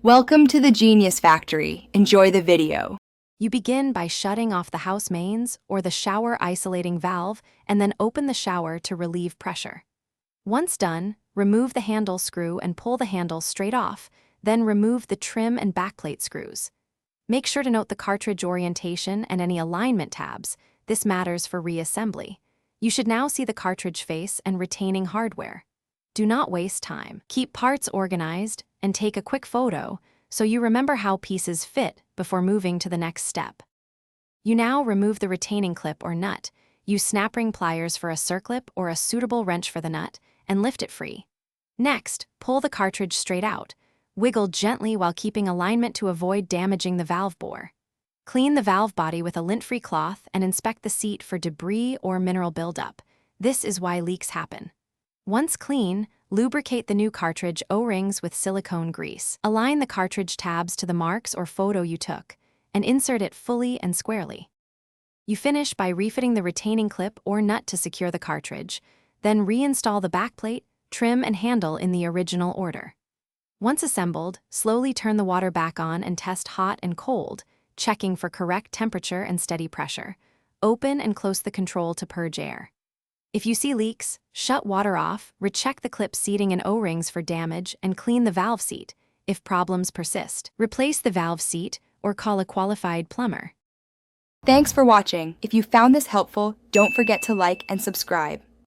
Welcome to the Genius Factory. Enjoy the video. You begin by shutting off the house mains or the shower isolating valve and then open the shower to relieve pressure. Once done, remove the handle screw and pull the handle straight off, then remove the trim and backplate screws. Make sure to note the cartridge orientation and any alignment tabs. This matters for reassembly. You should now see the cartridge face and retaining hardware. Do not waste time. Keep parts organized and take a quick photo so you remember how pieces fit before moving to the next step. You now remove the retaining clip or nut, use snap ring pliers for a circlip or a suitable wrench for the nut, and lift it free. Next, pull the cartridge straight out. Wiggle gently while keeping alignment to avoid damaging the valve bore. Clean the valve body with a lint-free cloth and inspect the seat for debris or mineral buildup. This is why leaks happen. Once clean, lubricate the new cartridge O-rings with silicone grease. Align the cartridge tabs to the marks or photo you took, and insert it fully and squarely. You finish by refitting the retaining clip or nut to secure the cartridge, then reinstall the backplate, trim, and handle in the original order. Once assembled, slowly turn the water back on and test hot and cold, checking for correct temperature and steady pressure. Open and close the control to purge air. If you see leaks, shut water off, recheck the clip seating and O-rings for damage, and clean the valve seat. If problems persist, replace the valve seat or call a qualified plumber. Thanks for watching. If you found this helpful, don't forget to like and subscribe.